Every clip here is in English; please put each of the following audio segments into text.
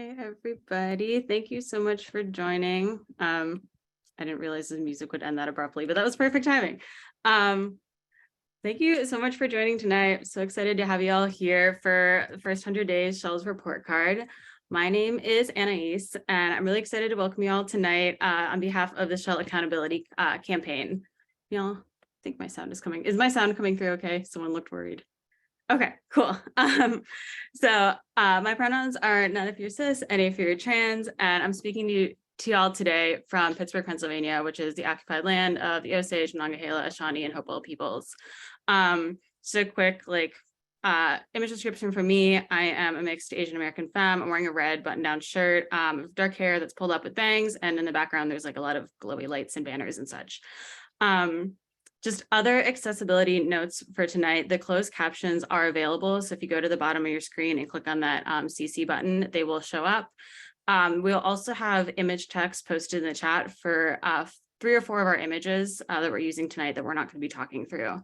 Hey everybody, thank you so much for joining. I didn't realize the music would end that abruptly, but that was perfect timing. Thank you so much for joining tonight. So excited to have you all here for the first 100 days Shell's report card. My name is Anais, and I'm really excited to welcome you all tonight on behalf of the Shell Accountability Campaign. Y'all, I think my sound is coming. Is my sound coming through okay? Someone looked worried. Okay, cool. My pronouns are none if you're cis, any if you're trans, and I'm speaking to y'all today from Pittsburgh, Pennsylvania, which is the occupied land of the Osage, Monongahela, Shawnee, and Hopewell peoples. Just a quick image description for me. I am a mixed Asian American femme. I'm wearing a red button-down shirt, dark hair that's pulled up with bangs, and in the background there's like a lot of glowy lights and banners and such. Just other accessibility notes for tonight, the closed captions are available. So if you go to the bottom of your screen and click on that CC button, they will show up. We'll also have image text posted in the chat for 3 or 4 of our images that we're using tonight that we're not going to be talking through.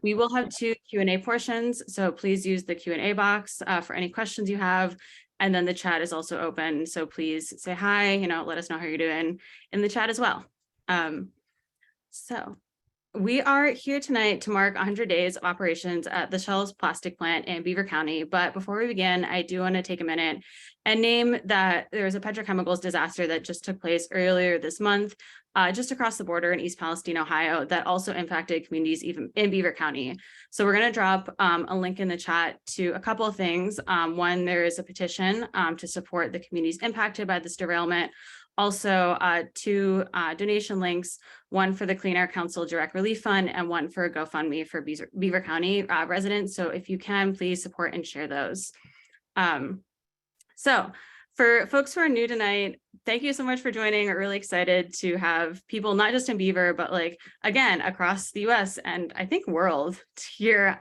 We will have 2 Q&A portions, so please use the Q&A box for any questions you have. And then the chat is also open, so please say hi, let us know how you're doing in the chat as well. We are here tonight to mark 100 days of operations at the Shell's plastic plant in Beaver County. But before we begin, I do want to take a minute and name that there was a petrochemicals disaster that just took place earlier this month, just across the border in East Palestine, Ohio, that also impacted communities even in Beaver County. So we're going to drop a link in the chat to a couple of things. One, there is a petition to support the communities impacted by this derailment. Also, 2 donation links, one for the Clean Air Council Direct Relief Fund and one for GoFundMe for Beaver County residents. So if you can, please support and share those. So for folks who are new tonight, thank you so much for joining. We're really excited to have people not just in Beaver, but again, across the US and I think world here.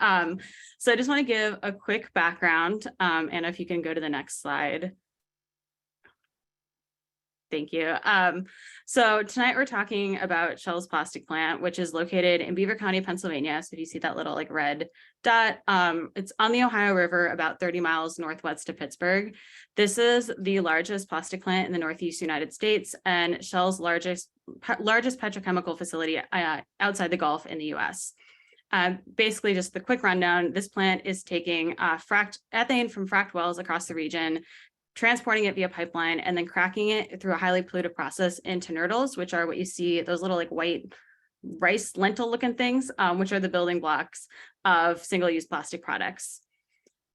So I just want to give a quick background, and if you can go to the next slide. Thank you. So tonight we're talking about Shell's plastic plant, which is located in Beaver County, Pennsylvania. So if you see that little red dot, it's on the Ohio River, about 30 miles northwest of Pittsburgh. This is the largest plastic plant in the Northeast United States and Shell's largest petrochemical facility outside the Gulf in the US. Basically, just the quick rundown, this plant is taking ethane from fracked wells across the region, transporting it via pipeline, and then cracking it through a highly polluted process into nurdles, which are what you see, those little white rice lentil looking things, which are the building blocks of single-use plastic products.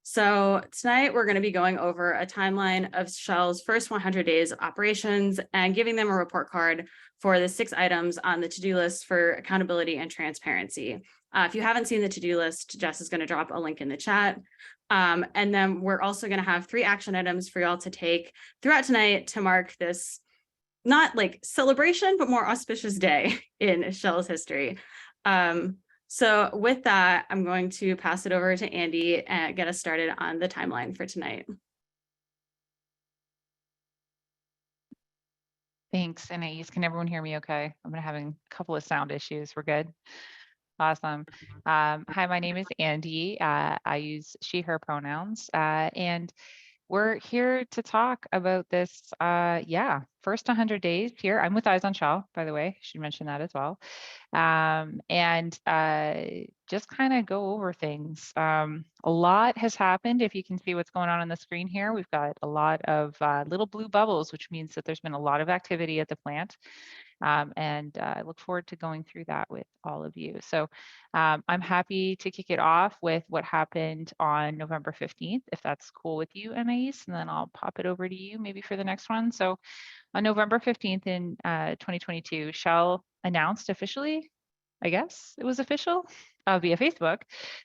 So tonight we're going to be going over a timeline of Shell's first 100 days of operations and giving them a report card for the 6 items on the to-do list for accountability and transparency. If you haven't seen the to-do list, Jess is going to drop a link in the chat. And then we're also going to have 3 action items for y'all to take throughout tonight to mark this, not celebration, but more auspicious day in Shell's history. So with that, I'm going to pass it over to Andy and get us started on the timeline for tonight. Thanks, Anais. Can everyone hear me okay? I'm having a couple of sound issues. We're good? Awesome. Hi, my name is Andy. I use she, her pronouns, and we're here to talk about this, first 100 days here. I'm with Eyes on Shell, by the way. I should mention that as well. Just kind of go over things. A lot has happened. If you can see what's going on the screen here, we've got a lot of little blue bubbles, which means that there's been a lot of activity at the plant. I look forward to going through that with all of you. So I'm happy to kick it off with what happened on November 15th, if that's cool with you, Anais, and then I'll pop it over to you maybe for the next one. So on November 15th in 2022, Shell announced officially, I guess it was official via Facebook,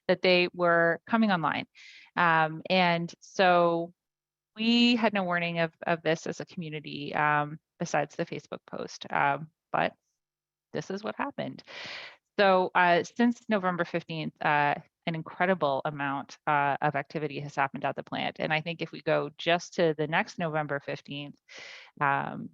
that they were coming online. And so we had no warning of this as a community besides the Facebook post, but this is what happened. So since November 15th, an incredible amount of activity has happened at the plant. And I think if we go just to the next November 15th,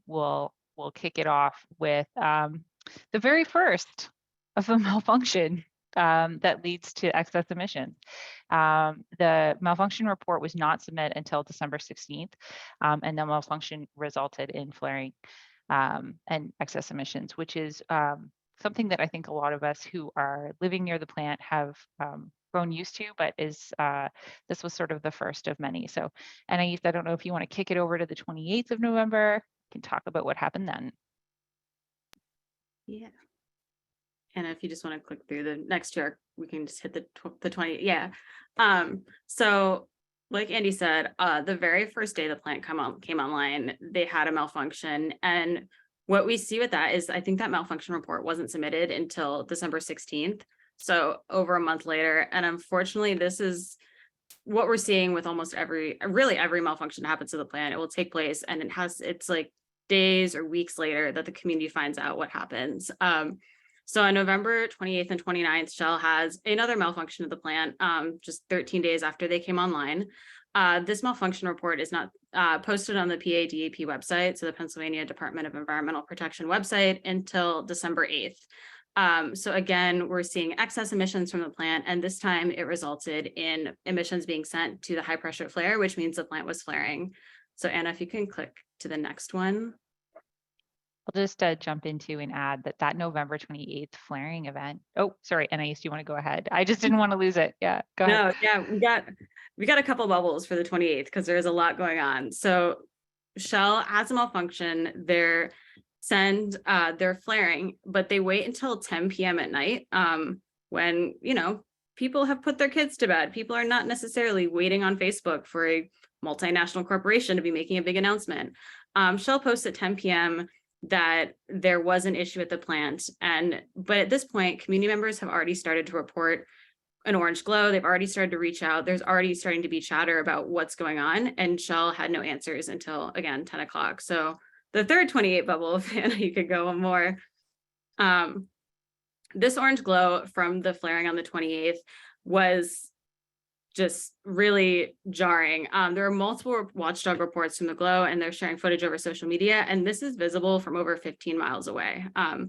we'll kick it off with the very first of the malfunction that leads to excess emissions. The malfunction report was not submitted until December 16th, and the malfunction resulted in flaring and excess emissions, which is something that I think a lot of us who are living near the plant have grown used to, but this was sort of the first of many. So, Anais, I don't know if you want to kick it over to the 28th of November. We can talk about what happened then. Yeah. And if you just want to click through the next two, we can just hit the 20. Yeah. So like Andy said, the very first day the plant came online, they had a malfunction. And what we see with that is I think that malfunction report wasn't submitted until December 16th. So over a month later. And unfortunately, this is what we're seeing with almost really every malfunction that happens to the plant. It will take place and it's like days or weeks later that the community finds out what happens. So on November 28th and 29th, Shell has another malfunction of the plant, just 13 days after they came online. This malfunction report is not posted on the PADEP website, so the Pennsylvania Department of Environmental Protection website, until December 8th. So again, we're seeing excess emissions from the plant, and this time it resulted in emissions being sent to the high pressure flare, which means the plant was flaring. So Anna, if you can click to the next one. I'll just jump into and add that November 28th flaring event. Oh, sorry, Anais, do you want to go ahead? I just didn't want to lose it. Yeah, go ahead. No, yeah, we got a couple bubbles for the 28th because there's a lot going on. So Shell has a malfunction. They're flaring, but they wait until 10 p.m. at night when, people have put their kids to bed. People are not necessarily waiting on Facebook for a multinational corporation to be making a big announcement. Shell posts at 10 p.m. that there was an issue at the plant. But at this point, community members have already started to report an orange glow. They've already started to reach out. There's already starting to be chatter about what's going on. And Shell had no answers until, again, 10 o'clock. So the third 28 bubble, if Anna, you could go one more. This orange glow from the flaring on the 28th was just really jarring. There are multiple watchdog reports from the glow, and they're sharing footage over social media, and this is visible from over 15 miles away. I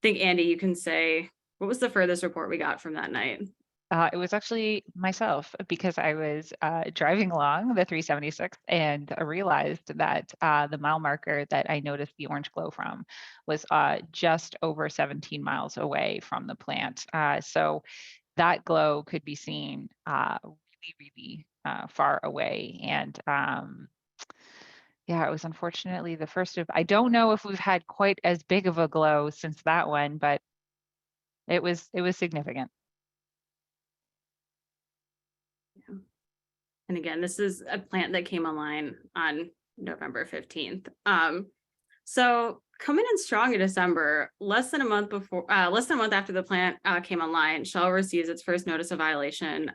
think, Andy, you can say, what was the furthest report we got from that night? It was actually myself, because I was driving along the 376 and I realized that the mile marker that I noticed the orange glow from was just over 17 miles away from the plant. So that glow could be seen really far away. And yeah, it was unfortunately the first of, I don't know if we've had quite as big of a glow since that one, but it was significant. And again, this is a plant that came online on November 15th. So coming in strong in December, less than a month after the plant came online, Shell receives its first notice of violation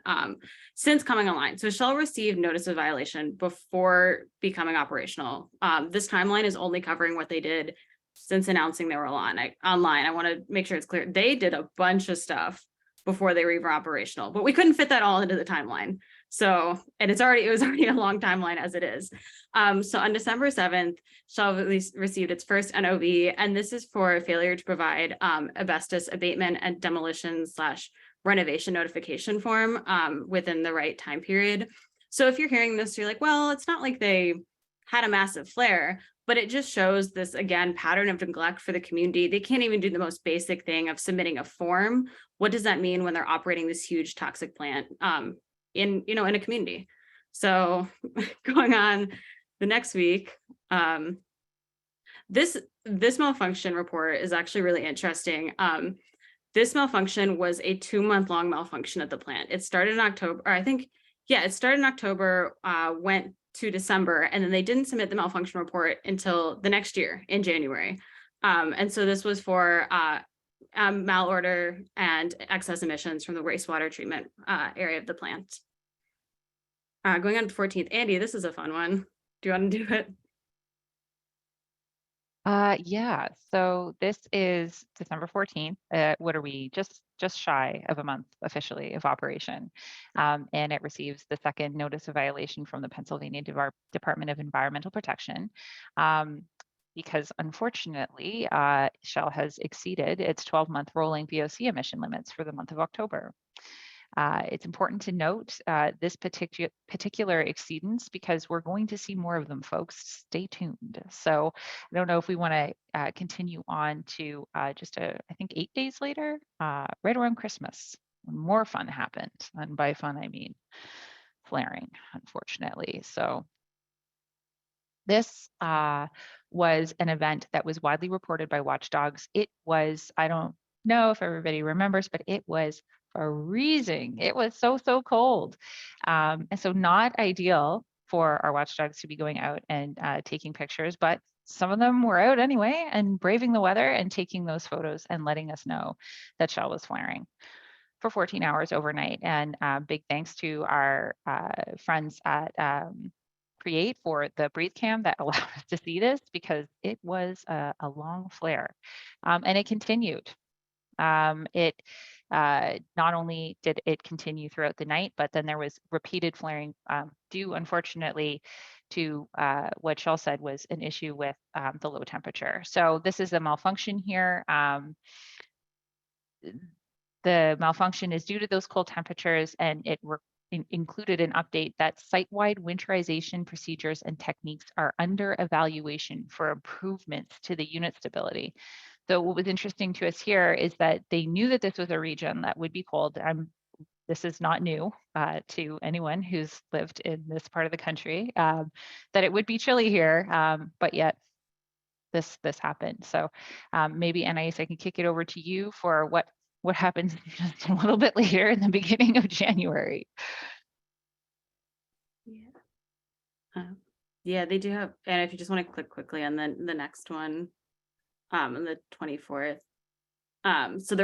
since coming online. So Shell received notice of violation before becoming operational. This timeline is only covering what they did since announcing they were online. I want to make sure it's clear. They did a bunch of stuff before they were even operational, but we couldn't fit that all into the timeline. So, and it was already a long timeline as it is. So on December 7th, Shell received its first NOV, and this is for failure to provide asbestos abatement and demolition / renovation notification form within the right time period. So if you're hearing this, you're like, well, it's not like they had a massive flare, but it just shows this, again, pattern of neglect for the community. They can't even do the most basic thing of submitting a form. What does that mean when they're operating this huge toxic plant in a community? So going on the next week, this malfunction report is actually really interesting. This malfunction was a 2-month-long malfunction at the plant. It started in October, or I think, yeah, it started in October, went to December, and then they didn't submit the malfunction report until the next year in January. And so this was for malorder and excess emissions from the wastewater treatment area of the plant. Going on to 14th, Andy, this is a fun one. Do you want to do it? Yeah, so this is December 14th. What are we, just shy of a month officially of operation. And it receives the second notice of violation from the Pennsylvania Department of Environmental Protection. because unfortunately, Shell has exceeded its 12-month rolling VOC emission limits for the month of October. It's important to note this particular exceedance because we're going to see more of them, folks. Stay tuned. So I don't know if we want to continue on to I think 8 days later, right around Christmas, when more fun happened. And by fun, I mean flaring, unfortunately. So this was an event that was widely reported by watchdogs. It was, I don't know if everybody remembers, but it was freezing. It was so, so cold. And so not ideal for our watchdogs to be going out and taking pictures, but some of them were out anyway and braving the weather and taking those photos and letting us know that Shell was flaring for 14 hours overnight. And big thanks to our friends at Create for the breathe cam that allowed us to see this, because it was a long flare and it continued. It not only did it continue throughout the night, but then there was repeated flaring due, unfortunately, to what Shell said was an issue with the low temperature. So this is a malfunction here. The malfunction is due to those cold temperatures, and it included an update that site-wide winterization procedures and techniques are under evaluation for improvements to the unit stability. So what was interesting to us here is that they knew that this was a region that would be cold. This is not new to anyone who's lived in this part of the country, that it would be chilly here, but yet this happened. So maybe Anais, I can kick it over to you for what happens just a little bit later in the beginning of January. Yeah, they do have, and if you just want to click quickly on the next one, on the 24th. So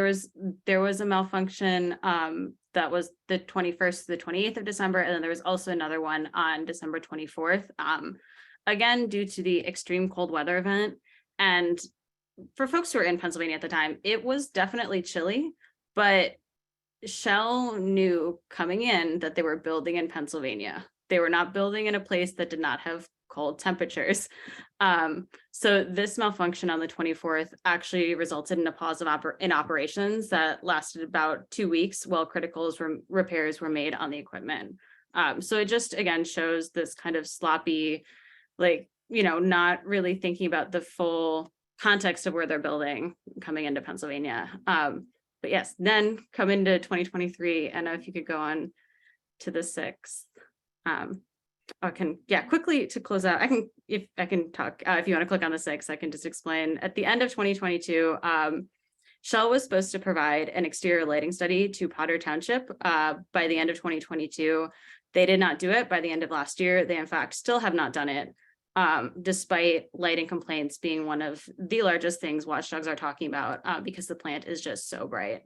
there was a malfunction that was the 21st to the 28th of December, and then there was also another one on December 24th. Again, due to the extreme cold weather event. And for folks who were in Pennsylvania at the time, it was definitely chilly, but Shell knew coming in that they were building in Pennsylvania. They were not building in a place that did not have cold temperatures. So this malfunction on the 24th actually resulted in a pause in operations that lasted about 2 weeks while critical repairs were made on the equipment. So it just, again, shows this kind of sloppy, not really thinking about the full context of where they're building coming into Pennsylvania. But yes, then come into 2023, and if you could go on to the 6th. I can, quickly to close out, if you want to click on the 6th, I can just explain. At the end of 2022, Shell was supposed to provide an exterior lighting study to Potter Township by the end of 2022. They did not do it by the end of last year. They, in fact, still have not done it, despite lighting complaints being one of the largest things watchdogs are talking about, because the plant is just so bright.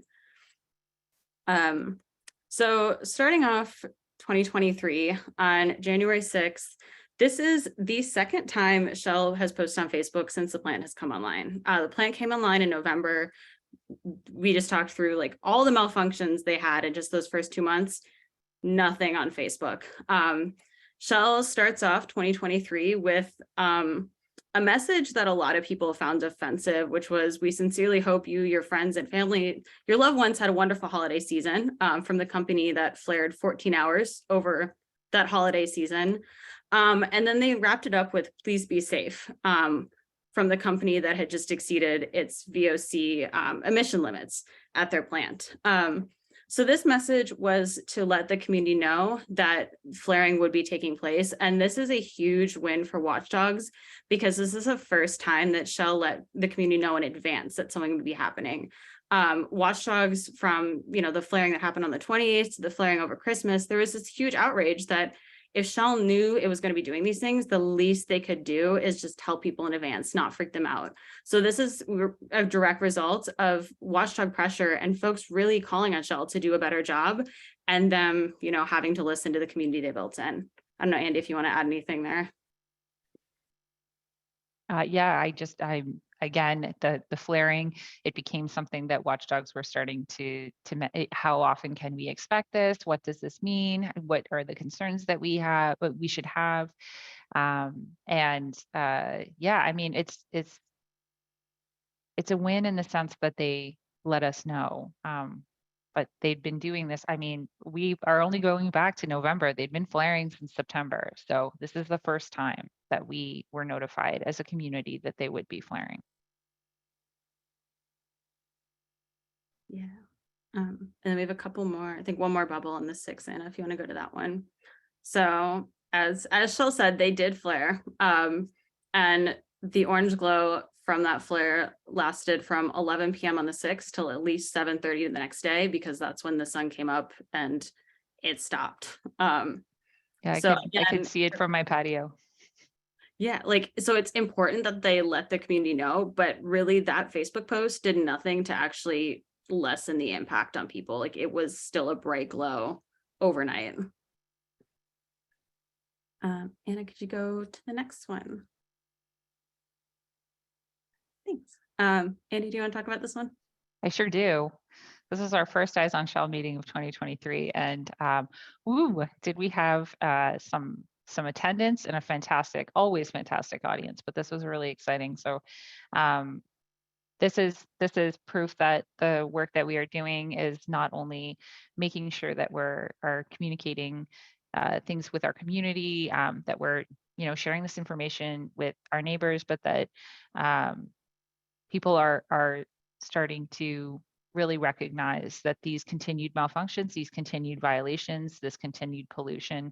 So starting off 2023 on January 6th, this is the second time Shell has posted on Facebook since the plant has come online. The plant came online in November. We just talked through all the malfunctions they had in just those first 2 months. Nothing on Facebook. Shell starts off 2023 with a message that a lot of people found offensive, which was, "We sincerely hope you, your friends and family, your loved ones had a wonderful holiday season," from the company that flared 14 hours over that holiday season. And then they wrapped it up with, "Please be safe," from the company that had just exceeded its VOC emission limits at their plant. So this message was to let the community know that flaring would be taking place. And this is a huge win for watchdogs, because this is the first time that Shell let the community know in advance that something would be happening. Watchdogs, from the flaring that happened on the 28th to the flaring over Christmas, there was this huge outrage that if Shell knew it was going to be doing these things, the least they could do is just tell people in advance, not freak them out. So this is a direct result of watchdog pressure and folks really calling on Shell to do a better job, and them, having to listen to the community they built in. I don't know, Andy, if you want to add anything there. Again, the flaring, it became something that watchdogs were starting to how often can we expect this? What does this mean? What are the concerns that we should have? Yeah, I mean, it's a win in the sense that they let us know. But they'd been doing this. I mean, we are only going back to November. They'd been flaring since September. So this is the first time that we were notified as a community that they would be flaring. Yeah. And then we have a couple more, I think one more bubble on the 6th, Anna, if you want to go to that one. So as Shell said, they did flare. And the orange glow from that flare lasted from 11 p.m. on the 6th till at least 7:30 the next day, because that's when the sun came up and it stopped. Yeah, So I could again, see it from my patio. yeah, like, so it's important that they let the community know, but really that Facebook post did nothing to actually lessen the impact on people. Like, it was still a bright glow overnight. Anna, could you go to the next one? Thanks. Andy, do you want to talk about this one? I sure do. This is our first Eyes on Shell meeting of 2023, and did we have some attendance and a always fantastic audience, but this was really exciting. So this is proof that the work that we are doing is not only making sure that are communicating things with our community, that we're sharing this information with our neighbors, but that people are starting to really recognize that these continued malfunctions, these continued violations, this continued pollution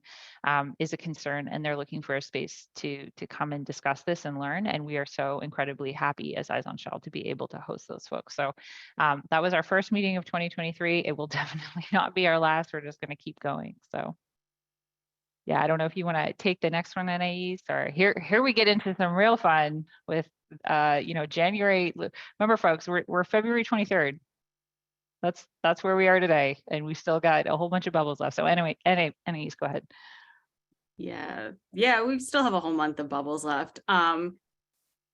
is a concern, and they're looking for a space to come and discuss this and learn. And we are so incredibly happy as Eyes on Shell to be able to host those folks. So that was our first meeting of 2023. It will definitely not be our last. We're just going to keep going. So yeah, I don't know if you want to take the next one, Anais, or here we get into some real fun with January. Remember, folks, we're February 23rd. That's where we are today, and we still got a whole bunch of bubbles left. So anyway, Anais, go ahead. Yeah, we still have a whole month of bubbles left.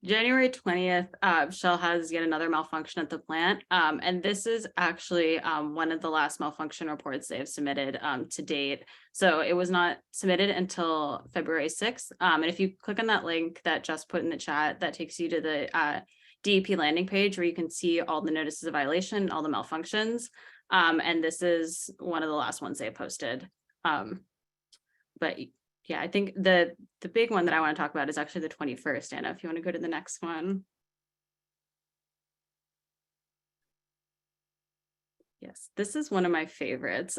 January 20th, Shell has yet another malfunction at the plant. And this is actually one of the last malfunction reports they have submitted to date. So it was not submitted until February 6th. And if you click on that link that Jess put in the chat, that takes you to the DEP landing page where you can see all the notices of violation, all the malfunctions. And this is one of the last ones they posted. But yeah, I think the big one that I want to talk about is actually the 21st, Anna, if you want to go to the next one. Yes, this is one of my favorites.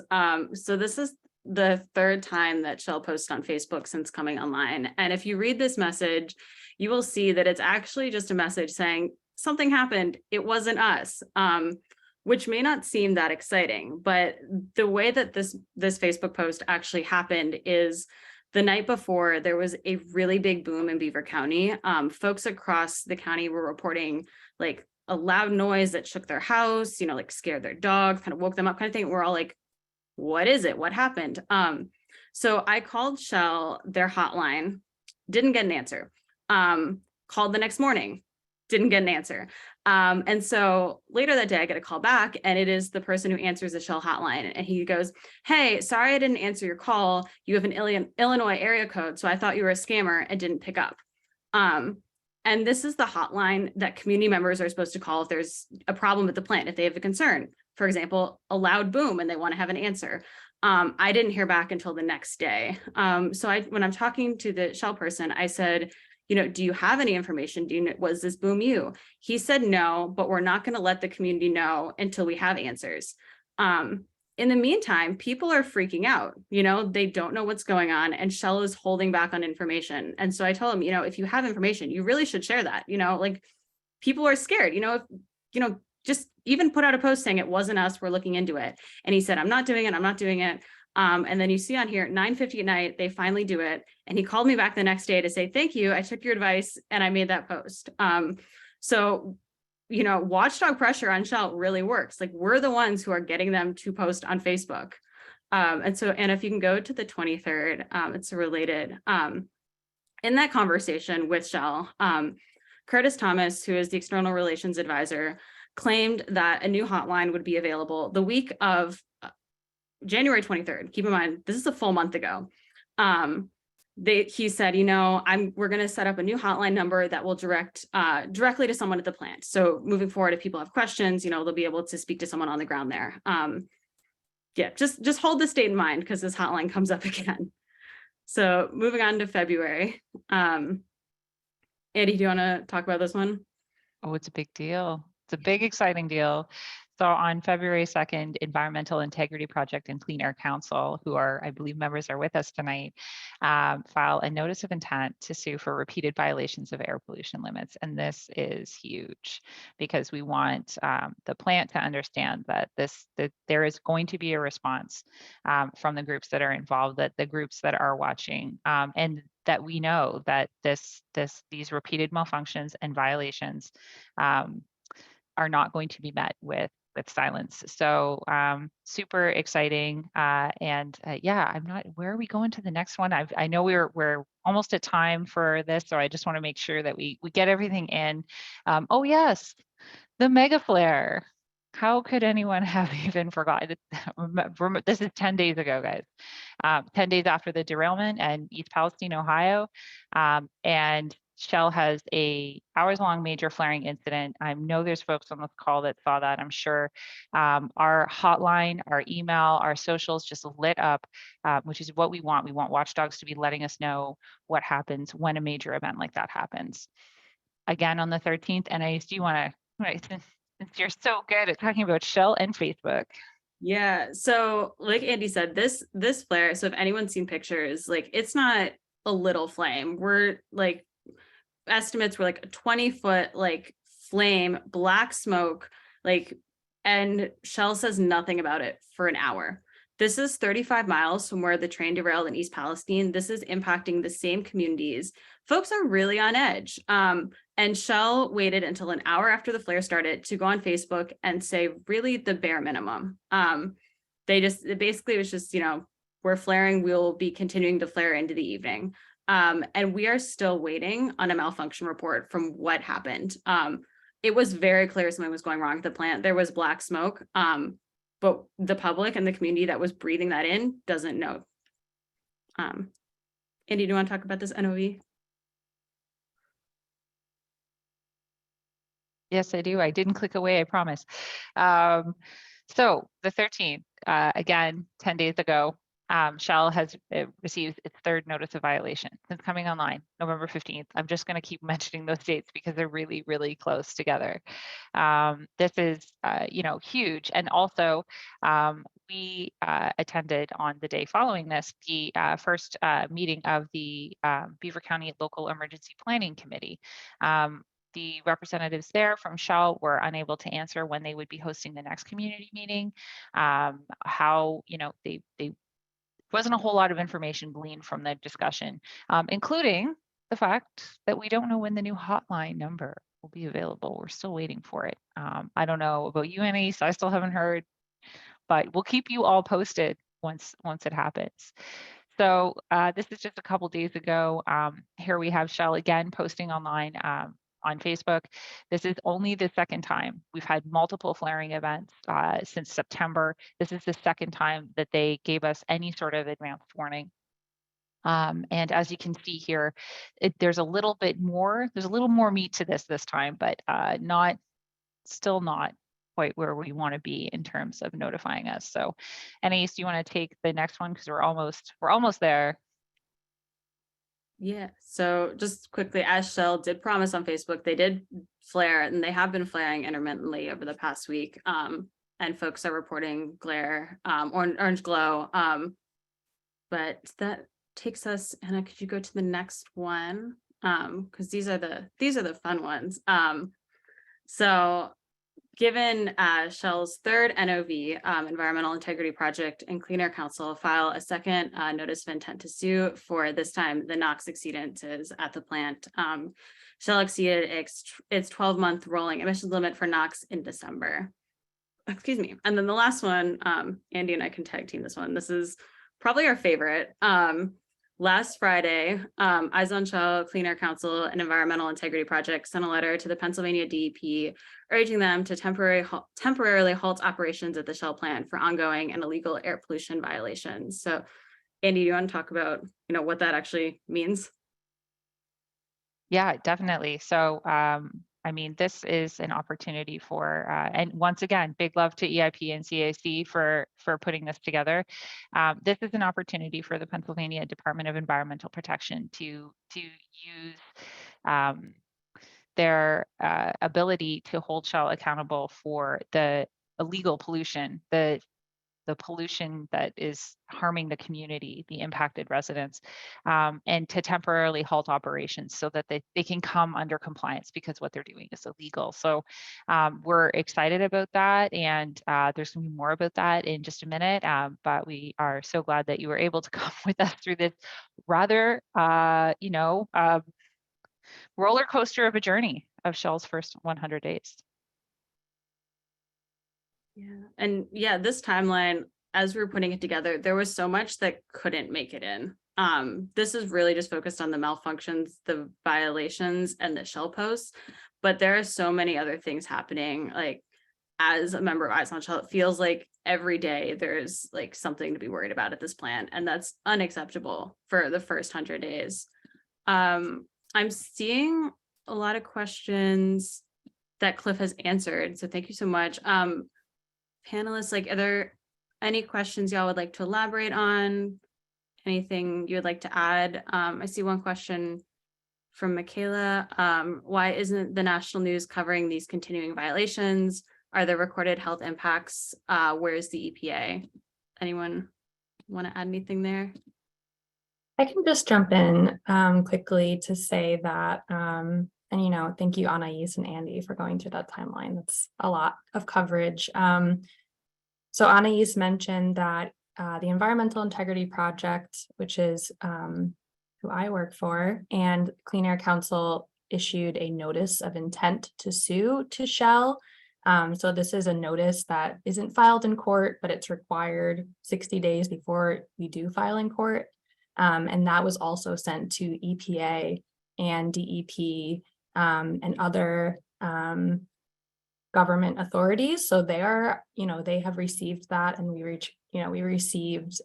So this is the third time that Shell posted on Facebook since coming online. And if you read this message, you will see that it's actually just a message saying something happened, it wasn't us. Which may not seem that exciting, but the way that this Facebook post actually happened is the night before, there was a really big boom in Beaver County. Folks across the county were reporting like a loud noise that shook their house, like scared their dog, kind of woke them up kind of thing. We're all like, what is it? What happened? So I called Shell, their hotline, didn't get an answer. Called the next morning, didn't get an answer. And so later that day, I get a call back, and it is the person who answers the Shell hotline. And he goes, "Hey, sorry I didn't answer your call. You have an Illinois area code, so I thought you were a scammer and didn't pick up." And this is the hotline that community members are supposed to call if there's a problem at the plant, if they have a concern. For example, a loud boom and they want to have an answer. I didn't hear back until the next day. So when I'm talking to the Shell person, I said, do you have any information? Was this boom you? He said no, but we're not going to let the community know until we have answers. In the meantime, people are freaking out. They don't know what's going on, and Shell is holding back on information. And so I told him, if you have information, you really should share that. Like, people are scared. Just even put out a post saying it wasn't us, we're looking into it. And he said, I'm not doing it. And then you see on here, 9:50 at night, they finally do it. And he called me back the next day to say, thank you, I took your advice and I made that post. So, watchdog pressure on Shell really works. Like, we're the ones who are getting them to post on Facebook. And if you can go to the 23rd, it's related. In that conversation with Shell, Curtis Thomas, who is the external relations advisor, claimed that a new hotline would be available the week of January 23rd. Keep in mind, this is a full month ago. he said, we're going to set up a new hotline number that will direct directly to someone at the plant. So moving forward, if people have questions, they'll be able to speak to someone on the ground there. Yeah, just hold this date in mind because this hotline comes up again. So moving on to February. Andy, do you want to talk about this one? Oh, it's a big deal. It's a big, exciting deal. So on February 2nd, Environmental Integrity Project and Clean Air Council, who are, I believe, members are with us tonight, file a notice of intent to sue for repeated violations of air pollution limits. And this is huge because we want the plant to understand that there is going to be a response from the groups that are involved, that the groups that are watching, and that we know that these repeated malfunctions and violations are not going to be met with silence. So super exciting. Yeah, where are we going to the next one? I know we're almost at time for this, so I just want to make sure that we get everything in. Oh yes, the mega flare. How could anyone have even forgotten? This is 10 days ago, guys. 10 days after the derailment in East Palestine, Ohio. And Shell has a hours-long major flaring incident. I know there's folks on this call that saw that, I'm sure. Our hotline, our email, our socials just lit up, which is what we want. We want watchdogs to be letting us know what happens when a major event like that happens. Again, on the 13th, and do you want to, since you're so good at talking about Shell and Facebook. Yeah. So like Andy said, this flare, so if anyone's seen pictures, like it's not a little flame. We're like, estimates were like a 20-foot like flame, black smoke, and Shell says nothing about it for an hour. This is 35 miles from where the train derailed in East Palestine. This is impacting the same communities. Folks are really on edge. And Shell waited until an hour after the flare started to go on Facebook and say really the bare minimum. It basically was just, we're flaring, we'll be continuing to flare into the evening. And we are still waiting on a malfunction report from what happened. It was very clear something was going wrong at the plant. There was black smoke, but the public and the community that was breathing that in doesn't know. Andy, do you want to talk about this NOV? Yes, I do. I didn't click away, I promise. So the 13th, again, 10 days ago, Shell has received its third notice of violation since coming online, November 15th. I'm just going to keep mentioning those dates because they're really, really close together. This is, huge. And also, we attended on the day following this, the first meeting of the Beaver County Local Emergency Planning Committee. The representatives there from Shell were unable to answer when they would be hosting the next community meeting. They wasn't a whole lot of information gleaned from the discussion, including the fact that we don't know when the new hotline number will be available. We're still waiting for it. I don't know about you, Annie, so I still haven't heard, but we'll keep you all posted once it happens. So this is just a couple days ago. Here we have Shell again posting online on Facebook. This is only the second time. We've had multiple flaring events since September. This is the second time that they gave us any sort of advanced warning. And as you can see here, there's a little more meat to this time, but still not quite where we want to be in terms of notifying us. So Anais, do you want to take the next one? Because we're almost there. Yeah, so just quickly, as Shell did promise on Facebook, they did flare, and they have been flaring intermittently over the past week. And folks are reporting glare, orange glow. But that takes us, Anna, could you go to the next one? Because these are the fun ones. So given Shell's third NOV, Environmental Integrity Project and Clean Air Council, file a second notice of intent to sue for this time the NOx exceedances at the plant. Shell exceeded its 12-month rolling emissions limit for NOx in December. Excuse me. And then the last one, Andy and I can tag team this one. This is probably our favorite. Last Friday, Eyes on Shell, Clean Air Council, and Environmental Integrity Project sent a letter to the Pennsylvania DEP urging them to temporarily halt operations at the Shell plant for ongoing and illegal air pollution violations. So Andy, do you want to talk about, what that actually means? Yeah, definitely. So, I mean, this is an opportunity for, and once again, big love to EIP and CAC for putting this together. This is an opportunity for the Pennsylvania Department of Environmental Protection to use their ability to hold Shell accountable for the illegal pollution, the pollution that is harming the community, the impacted residents, and to temporarily halt operations so that they can come under compliance because what they're doing is illegal. So we're excited about that, and there's going to be more about that in just a minute. But we are so glad that you were able to come with us through this rather, roller coaster of a journey of Shell's first 100 days. Yeah. And yeah, this timeline, as we were putting it together, there was so much that couldn't make it in. This is really just focused on the malfunctions, the violations, and the shell posts. But there are so many other things happening. Like, as a member of Eyes on Shell, it feels like every day there's like something to be worried about at this plant, and that's unacceptable for the first 100 days. I'm seeing a lot of questions that Cliff has answered, so thank you so much. Panelists, like, are there any questions y'all would like to elaborate on? Anything you would like to add? I see one question from Michaela. Why isn't the national news covering these continuing violations? Are there recorded health impacts? Where's the EPA? Anyone want to add anything there? I can just jump in quickly to say that, and thank you, Anais and Andy, for going through that timeline. That's a lot of coverage. So Anais mentioned that the Environmental Integrity Project, which is who I work for, and Clean Air Council issued a notice of intent to sue to Shell. So this is a notice that isn't filed in court, but it's required 60 days before we do file in court. And that was also sent to EPA and DEP and other government authorities. So they are, they have received that, and we received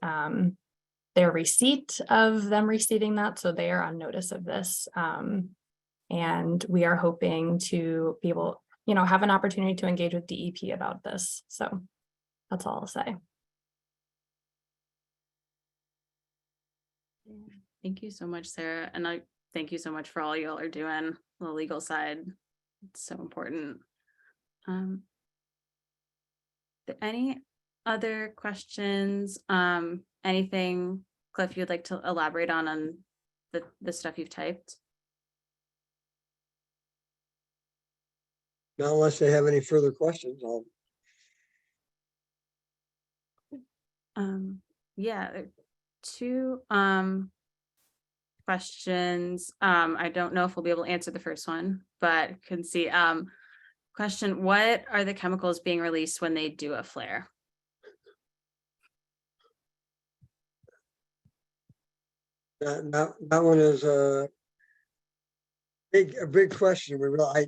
their receipt of them receiving that. So they are on notice of this. And we are hoping to be able, have an opportunity to engage with DEP about this. So that's all I'll say. Thank you so much, Sarah. And I thank you so much for all y'all are doing on the legal side. It's so important. Any other questions? Anything, Cliff, you'd like to elaborate on the stuff you've typed? Not unless they have any further questions. Yeah, two questions. I don't know if we'll be able to answer the first one, but can see. Question: what are the chemicals being released when they do a flare? That one is a big question.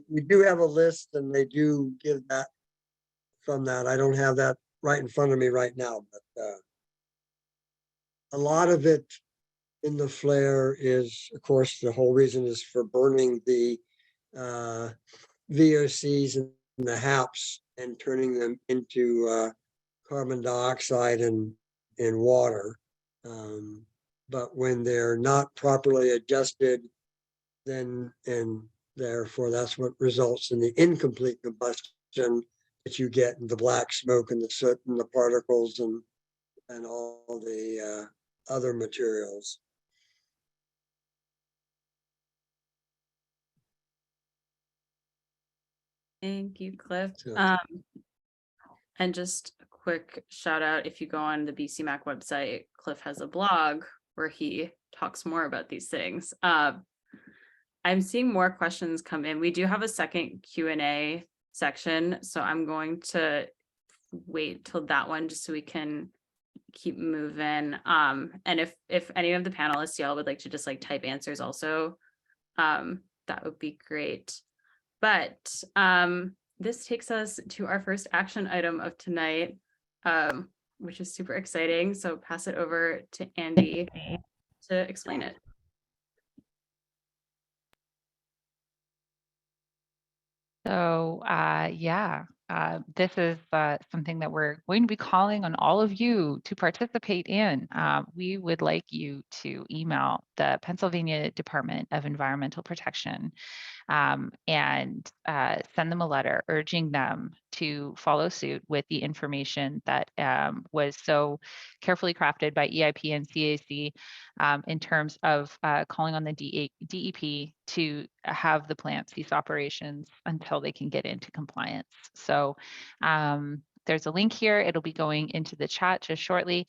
We do have a list, and they do give that from that. I don't have that right in front of me right now, but a lot of it in the flare is, of course, the whole reason is for burning the VOCs and the HAPs and turning them into carbon dioxide and water. But when they're not properly adjusted, then, and therefore that's what results in the incomplete combustion that you get in the black smoke and the soot and the particles and all the other materials. Thank you, Cliff. Sure. And just a quick shout out, if you go on the BCMAC website, Cliff has a blog where he talks more about these things. I'm seeing more questions come in. We do have a second Q&A section, so I'm going to wait till that one just so we can keep moving. And if any of the panelists y'all would like to just like type answers also, that would be great. But this takes us to our first action item of tonight, which is super exciting. So pass it over to Andy to explain it. So this is something that we're going to be calling on all of you to participate in. We would like you to email the Pennsylvania Department of Environmental Protection and send them a letter urging them to follow suit with the information that was so carefully crafted by EIP and CAC in terms of calling on the DEP to have the plant cease operations until they can get into compliance. So there's a link here. It'll be going into the chat just shortly.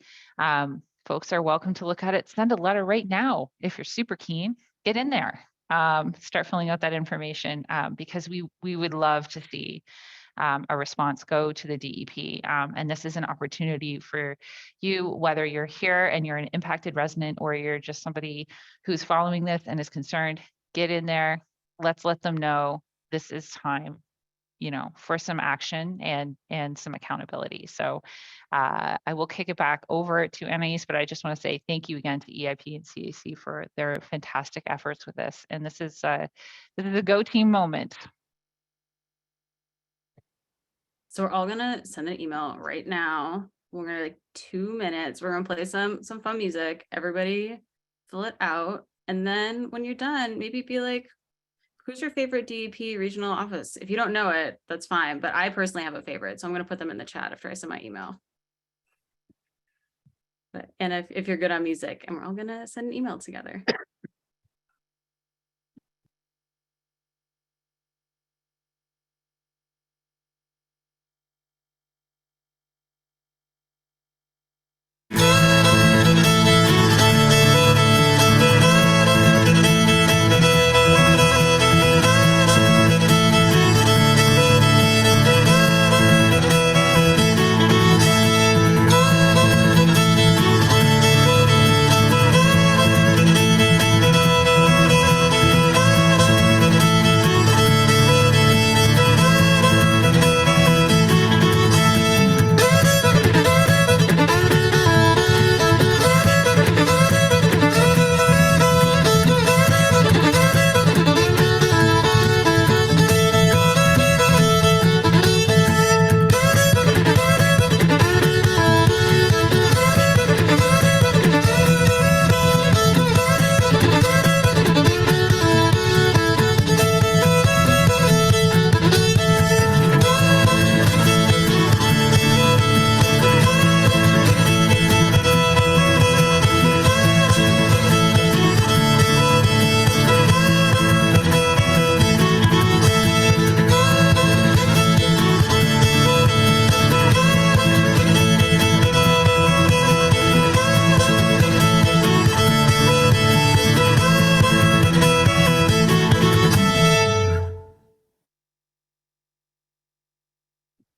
Folks are welcome to look at it. Send a letter right now if you're super keen. Get in there. Start filling out that information because we would love to see a response go to the DEP. And this is an opportunity for you, whether you're here and you're an impacted resident or you're just somebody who's following this and is concerned, get in there. Let's let them know this is time, for some action and some accountability. So I will kick it back over to Anais, but I just want to say thank you again to EIP and CAC for their fantastic efforts with this. And this is a go team moment. So we're all gonna send an email right now. We're gonna 2 minutes. We're gonna play some fun music. Everybody fill it out. And then when you're done, maybe be like, who's your favorite DEP regional office? If you don't know it, that's fine. But I personally have a favorite. So I'm gonna put them in the chat after I send my email. And if you're good on music, and we're all gonna send an email together.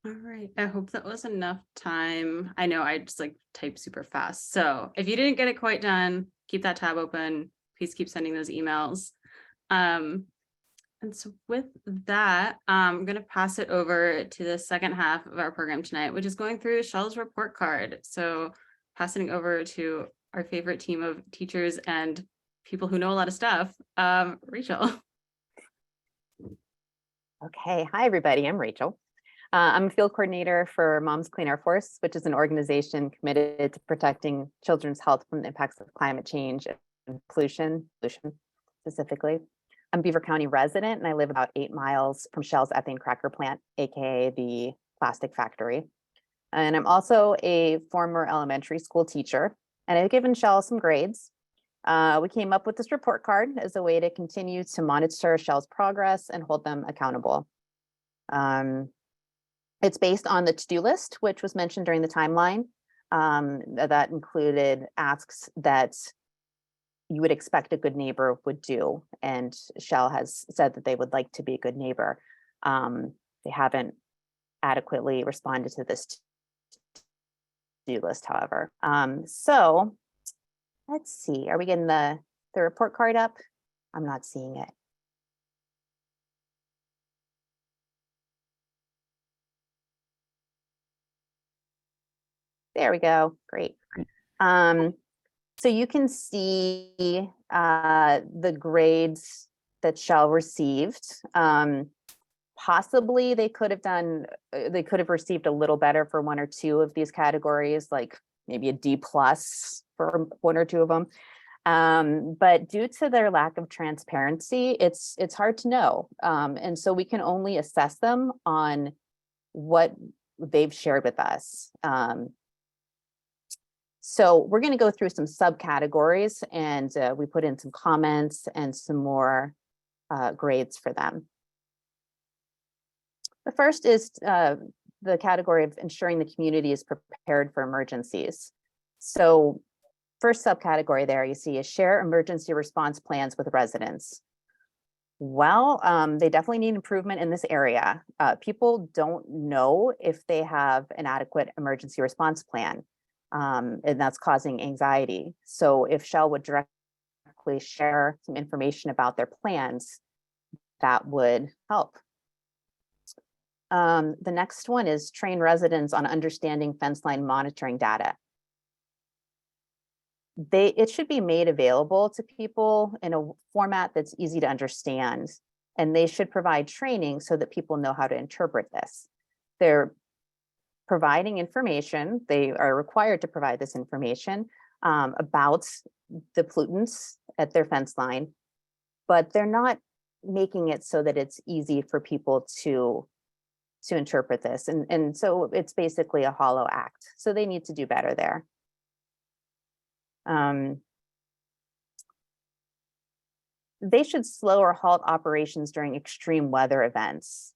All right, I hope that was enough time. I know I just type super fast. So if you didn't get it quite done, keep that tab open. Please keep sending those emails. And so with that, I'm going to pass it over to the second half of our program tonight, which is going through Shell's report card. So passing over to our favorite team of teachers and people who know a lot of stuff, Rachel. Okay, hi everybody, I'm Rachel. I'm a field coordinator for Moms Clean Air Force, which is an organization committed to protecting children's health from the impacts of climate change and pollution specifically. I'm a Beaver County resident and I live about 8 miles from Shell's ethane cracker plant, AKA the plastic factory. And I'm also a former elementary school teacher and I've given Shell some grades. We came up with this report card as a way to continue to monitor Shell's progress and hold them accountable. It's based on the to-do list, which was mentioned during the timeline. That included asks that you would expect a good neighbor would do. And Shell has said that they would like to be a good neighbor. They haven't adequately responded to this to-do list, however. So let's see, are we getting the report card up? I'm not seeing it. There we go. Great. So you can see the grades that Shell received. Possibly they could have received a little better for one or two of these categories, like maybe a D+ for one or two of them. But due to their lack of transparency, it's hard to know. And so we can only assess them on what they've shared with us. So we're going to go through some subcategories, and we put in some comments and some more grades for them. The first is the category of ensuring the community is prepared for emergencies. So first subcategory there you see is share emergency response plans with residents. Well, they definitely need improvement in this area. People don't know if they have an adequate emergency response plan, and that's causing anxiety. So if Shell would directly share some information about their plans, that would help. The next one is train residents on understanding fence line monitoring data. It should be made available to people in a format that's easy to understand, and they should provide training so that people know how to interpret this. They're providing information, they are required to provide this information about the pollutants at their fence line, but they're not making it so that it's easy for people to interpret this. And so it's basically a hollow act. So they need to do better there. They should slow or halt operations during extreme weather events.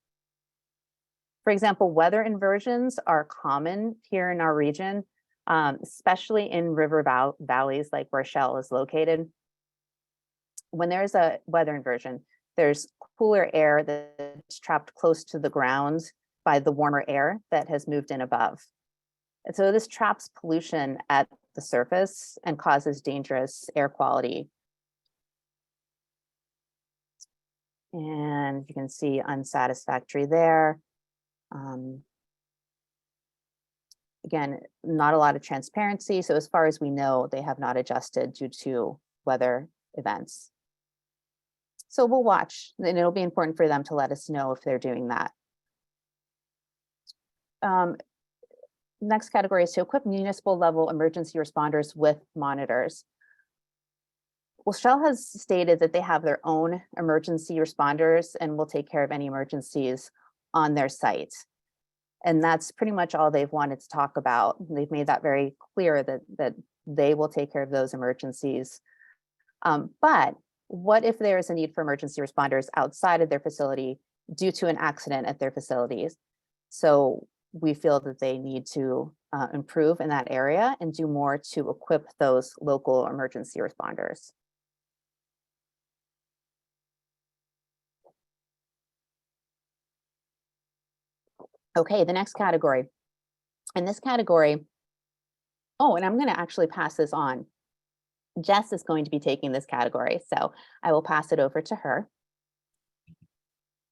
For example, weather inversions are common here in our region, especially in river valleys like where Shell is located. When there's a weather inversion, there's cooler air that's trapped close to the ground by the warmer air that has moved in above. And so this traps pollution at the surface and causes dangerous air quality. And you can see unsatisfactory there. Again, not a lot of transparency. So as far as we know, they have not adjusted due to weather events. So we'll watch, and it'll be important for them to let us know if they're doing that. Next category is to equip municipal level emergency responders with monitors. Well, Shell has stated that they have their own emergency responders and will take care of any emergencies on their site. And that's pretty much all they've wanted to talk about. They've made that very clear that they will take care of those emergencies. But what if there is a need for emergency responders outside of their facility due to an accident at their facilities? So we feel that they need to improve in that area and do more to equip those local emergency responders. Okay, the next category. In this category, oh, and I'm going to actually pass this on. Jess is going to be taking this category, so I will pass it over to her.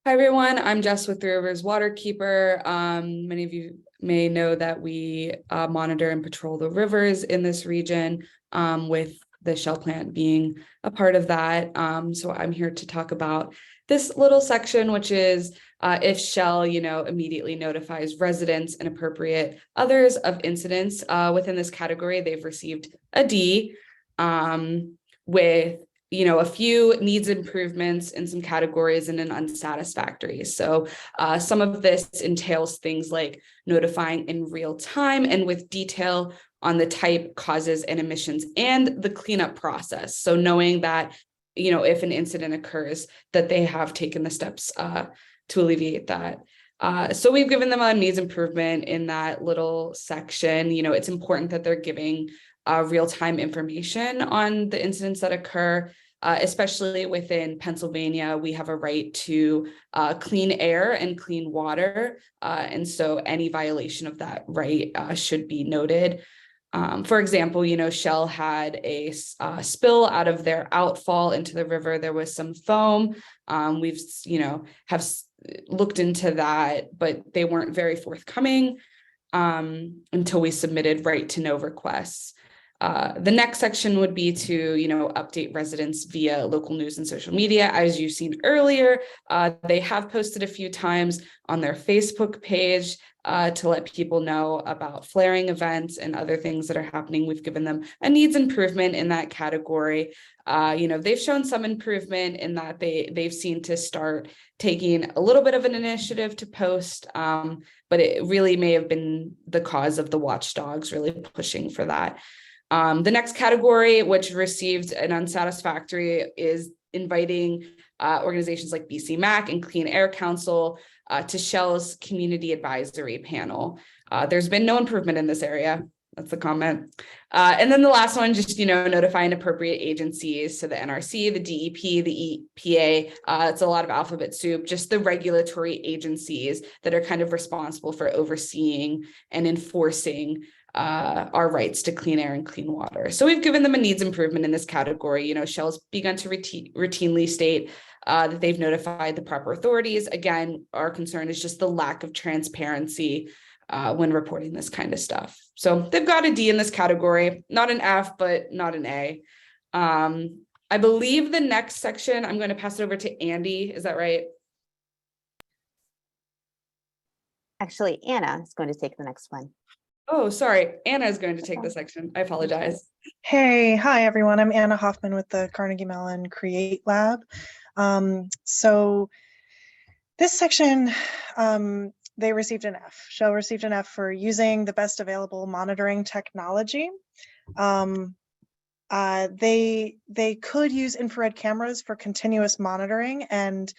Hi, everyone. I'm Jess with Three Rivers Waterkeeper. Many of you may know that we monitor and patrol the rivers in this region, with the Shell plant being a part of that. So I'm here to talk about this little section, which is if Shell, immediately notifies residents and appropriate others of incidents within this category. They've received a D with a few needs improvements in some categories and an unsatisfactory. So some of this entails things like notifying in real time and with detail on the type, causes, and emissions and the cleanup process. So knowing that, if an incident occurs, that they have taken the steps to alleviate that. So we've given them a needs improvement in that little section. It's important that they're giving real-time information on the incidents that occur, especially within Pennsylvania. We have a right to clean air and clean water. And so any violation of that right should be noted. For example, Shell had a spill out of their outfall into the river. There was some foam. We've, have looked into that, but they weren't very forthcoming. until we submitted right to know requests. The next section would be to, update residents via local news and social media. As you've seen earlier, they have posted a few times on their Facebook page to let people know about flaring events and other things that are happening. We've given them a needs improvement in that category. They've shown some improvement in that they've seen to start taking a little bit of an initiative to post, but it really may have been the cause of the watchdogs really pushing for that. The next category, which received an unsatisfactory, is inviting organizations like BC MAC and Clean Air Council to Shell's community advisory panel. There's been no improvement in this area. That's the comment. And then the last one, just, notifying appropriate agencies. So the NRC, the DEP, the EPA, it's a lot of alphabet soup, just the regulatory agencies that are kind of responsible for overseeing and enforcing our rights to clean air and clean water. So we've given them a needs improvement in this category. Shell's begun to routinely state that they've notified the proper authorities. Again, our concern is just the lack of transparency when reporting this kind of stuff. So they've got a D in this category, not an F, but not an A. I believe the next section, I'm going to pass it over to Andy. Is that right? Actually, Anna is going to take the next one. Oh, sorry. Anna is going to take the section. I apologize. Hi everyone. I'm Anna Hoffman with the Carnegie Mellon Create Lab. So this section, they received an F. Shell received an F for using the best available monitoring technology. They could use infrared cameras for continuous monitoring, and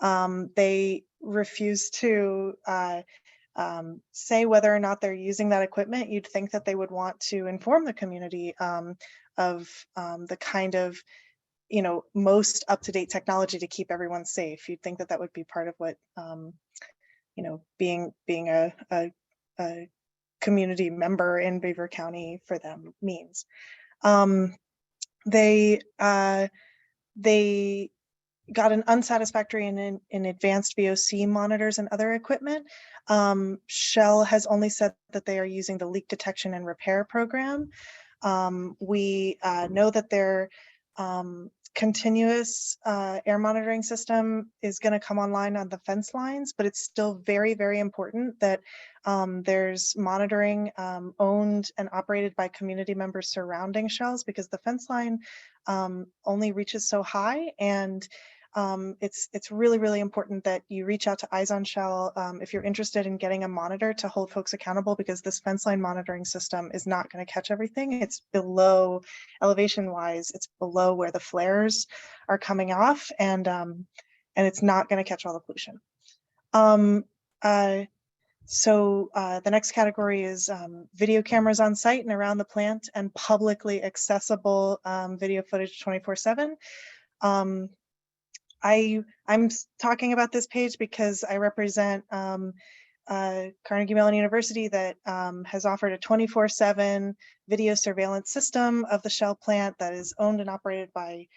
they refused to say whether or not they're using that equipment. You'd think that they would want to inform the community of the kind of, most up-to-date technology to keep everyone safe. You'd think that that would be part of what, being a community member in Beaver County for them means. They got an unsatisfactory in advanced VOC monitors and other equipment. Shell has only said that they are using the leak detection and repair program. We know that their continuous air monitoring system is going to come online on the fence lines, but it's still very, very important that there's monitoring owned and operated by community members surrounding Shells, because the fence line only reaches so high, and it's really, really important that you reach out to Eyes on Shell if you're interested in getting a monitor to hold folks accountable, because this fence line monitoring system is not going to catch everything. It's below, elevation wise, it's below where the flares are coming off, and it's not going to catch all the pollution. So the next category is video cameras on site and around the plant and publicly accessible video footage 24/7. I'm talking about this page because I represent Carnegie Mellon University that has offered a 24/7 video surveillance system of the Shell plant that is owned and operated by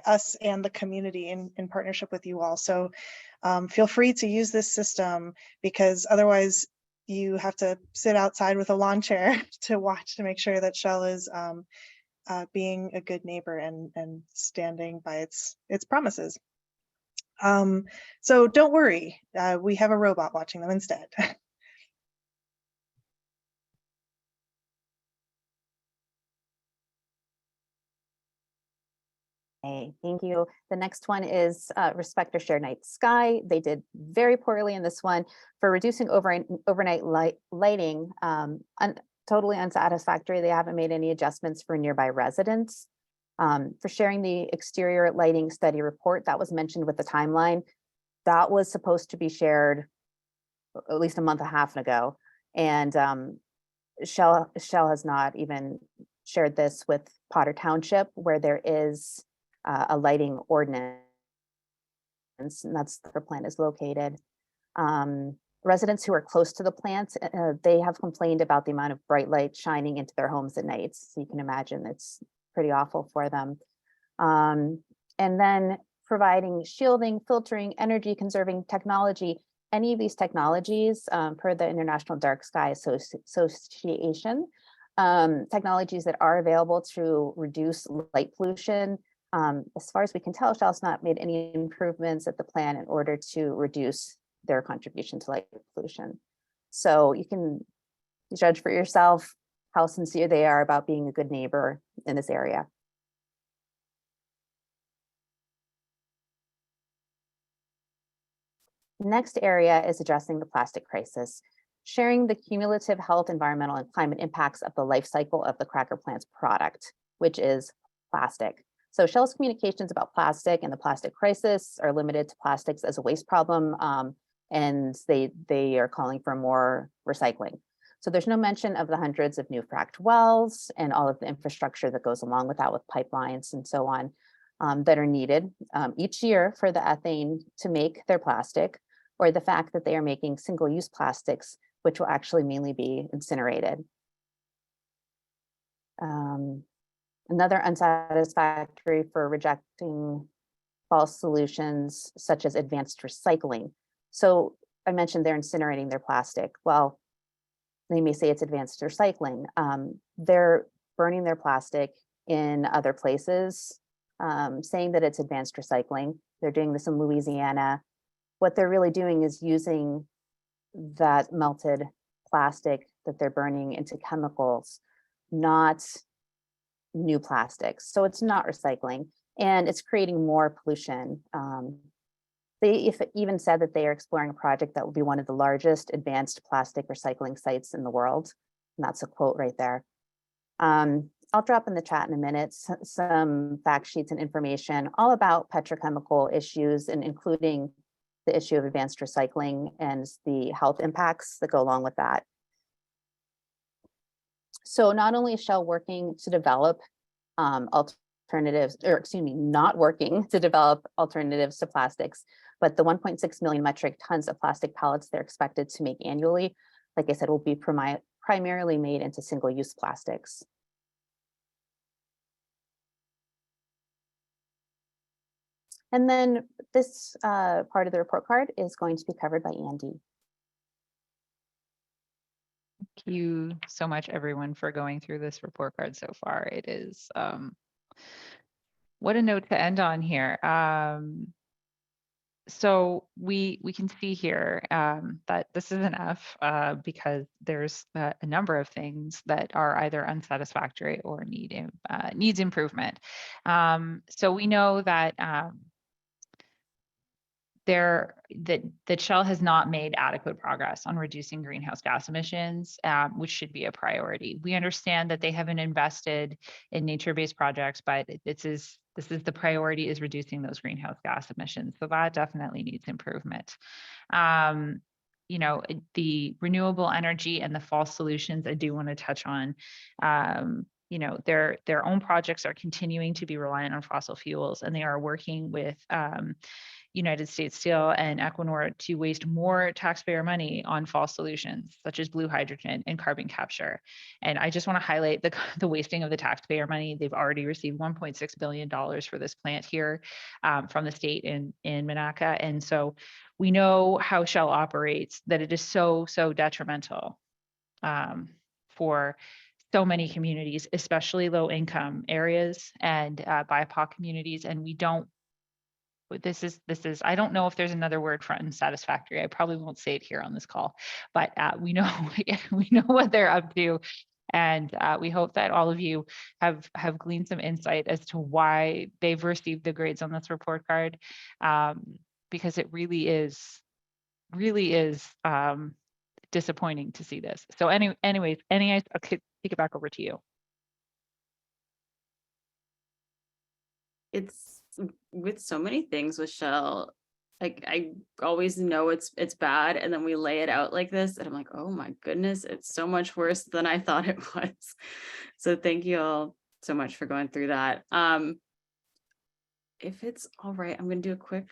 us and the community in partnership with you all. So feel free to use this system, because otherwise you have to sit outside with a lawn chair to watch to make sure that Shell is being a good neighbor and standing by its promises. So don't worry, we have a robot watching them instead. Okay, thank you. The next one is Respect or Share Night Sky. They did very poorly in this one for reducing overnight lighting. Totally unsatisfactory. They haven't made any adjustments for nearby residents. For sharing the exterior lighting study report that was mentioned with the timeline, that was supposed to be shared at least a month and a half ago, and Shell has not even shared this with Potter Township, where there is a lighting ordinance, and that's where the plant is located. Residents who are close to the plant, they have complained about the amount of bright light shining into their homes at night. So you can imagine it's pretty awful for them. And then providing shielding, filtering, energy conserving technology any of these technologies, per the International Dark Sky Association, technologies that are available to reduce light pollution. As far as we can tell, Shell's not made any improvements at the plant in order to reduce their contribution to light pollution. So you can judge for yourself how sincere they are about being a good neighbor in this area. Next area is addressing the plastic crisis, sharing the cumulative health, environmental, and climate impacts of the life cycle of the cracker plant's product, which is plastic. So Shell's communications about plastic and the plastic crisis are limited to plastics as a waste problem, and they are calling for more recycling. So there's no mention of the hundreds of new fracked wells and all of the infrastructure that goes along with that, with pipelines and so on, that are needed each year for the ethane to make their plastic, or the fact that they are making single-use plastics, which will actually mainly be incinerated. Another unsatisfactory for rejecting false solutions, such as advanced recycling. So I mentioned they're incinerating their plastic. Well, they may say it's advanced recycling. They're burning their plastic in other places, saying that it's advanced recycling. They're doing this in Louisiana. What they're really doing is using that melted plastic that they're burning into chemicals, not new plastics. So it's not recycling, and it's creating more pollution. They even said that they are exploring a project that will be one of the largest advanced plastic recycling sites in the world. And that's a quote right there. I'll drop in the chat in a minute some fact sheets and information all about petrochemical issues, and including the issue of advanced recycling and the health impacts that go along with that. So not only is Shell working to develop alternatives, or excuse me, not working to develop alternatives to plastics, but the 1.6 million metric tons of plastic pellets they're expected to make annually, like I said, will be primarily made into single-use plastics. And then this part of the report card is going to be covered by Andy. Thank you so much, everyone, for going through this report card so far. It is what a note to end on here. So we can see here that this is an F because there's a number of things that are either unsatisfactory or needs improvement. So we know that that Shell has not made adequate progress on reducing greenhouse gas emissions, which should be a priority. We understand that they haven't invested in nature-based projects, but this is the priority, is reducing those greenhouse gas emissions. So that definitely needs improvement. You know, the renewable energy and the false solutions I do want to touch on. You know, their own projects are continuing to be reliant on fossil fuels, and they are working with United States Steel and Equinor to waste more taxpayer money on false solutions, such as blue hydrogen and carbon capture. And I just want to highlight the wasting of the taxpayer money. They've already received $1.6 billion for this plant here from the state in Monaca. And so we know how Shell operates, that it is so detrimental for so many communities, especially low income areas and BIPOC communities. And we don't, this is, I don't know if there's another word for unsatisfactory. I probably won't say it here on this call, but we know what they're up to. And we hope that all of you have gleaned some insight as to why they've received the grades on this report card, because it really is disappointing to see this. So anyways, I'll take it back over to you. It's with so many things with Shell, like I always know it's bad, and then we lay it out like this and I'm like, oh my goodness, it's so much worse than I thought it was. So thank you all so much for going through that. If it's all right, I'm gonna do a quick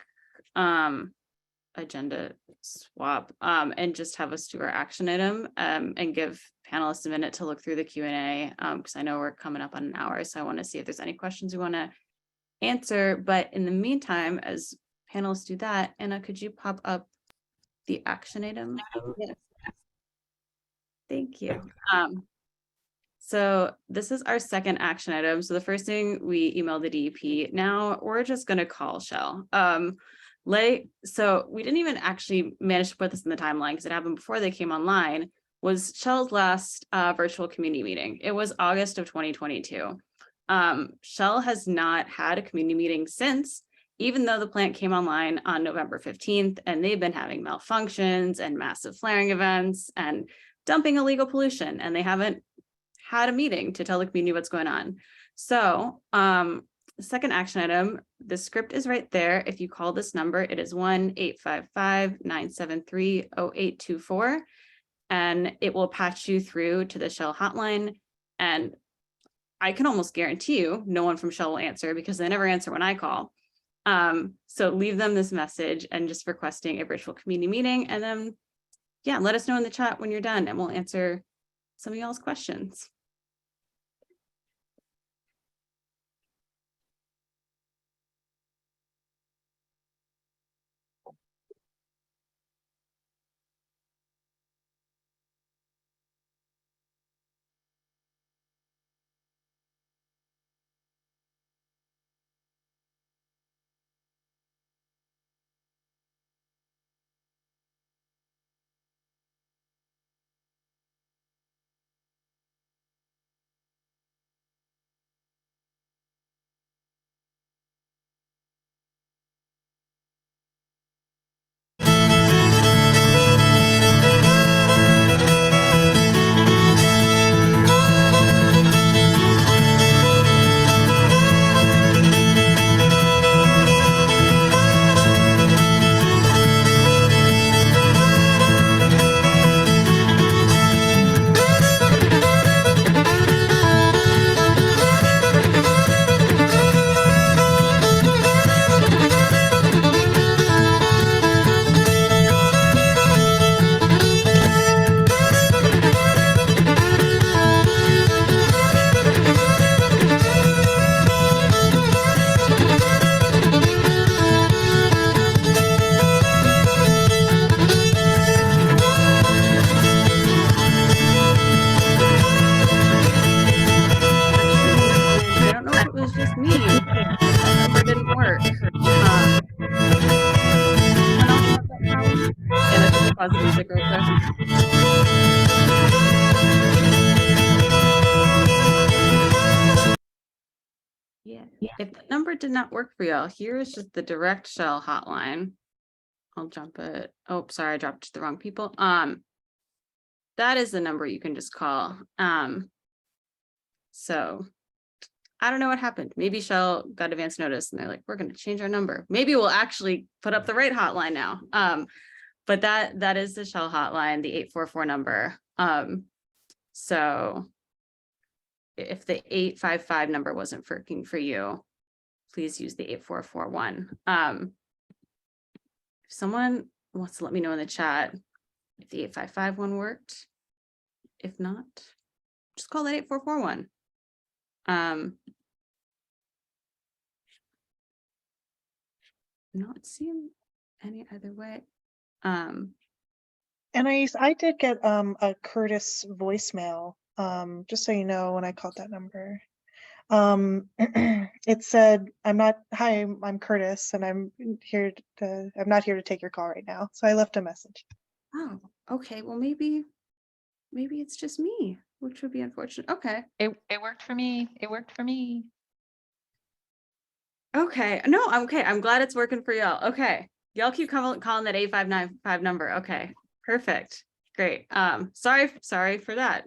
agenda swap and just have us do our action item and give panelists a minute to look through the Q&A because I know we're coming up on an hour, so I want to see if there's any questions we want to answer. But in the meantime, as panelists do that, Anna, could you pop up the action item? Yes. Thank you. So this is our second action item. So the first thing we emailed the DEP. Now we're just going to call Shell. So we didn't even actually manage to put this in the timeline because it happened before they came online, was Shell's last virtual community meeting. It was August of 2022. Shell has not had a community meeting since, even though the plant came online on November 15th, and they've been having malfunctions and massive flaring events and dumping illegal pollution, and they haven't had a meeting to tell the community what's going on. So the second action item, the script is right there. If you call this number, it is 1-855-973-0824, and it will patch you through to the Shell hotline. And I can almost guarantee you no one from Shell will answer because they never answer when I call. So leave them this message and just requesting a virtual community meeting, and then yeah, let us know in the chat when you're done and we'll answer some of y'all's questions. I don't know if it was just me, that number didn't work. Someone else have that problem? And let's just pause the music real quick. Yeah, if the number did not work for y'all, here is just the direct Shell hotline. I'll jump it. Oh, sorry, I dropped the wrong people. That is the number you can just call. So I don't know what happened. Maybe Shell got advance notice and they're like, we're going to change our number. Maybe we'll actually put up the right hotline now. But that is the Shell hotline, the 844 number. So if the 855 number wasn't working for you, please use the 8441. If someone wants to let me know in the chat if the 855 one worked. If not, just call that 8441. Not seeing any other way. And I did get a Curtis voicemail, just so you know, when I called that number. It said, hi, I'm Curtis, and I'm not here to take your call right now. So I left a message. Oh, okay. Well, maybe it's just me, which would be unfortunate. Okay. It worked for me. It worked for me. Okay. No, I'm okay. I'm glad it's working for y'all. Okay. Y'all keep calling that 8595 number. Okay. Perfect. Great. Sorry for that.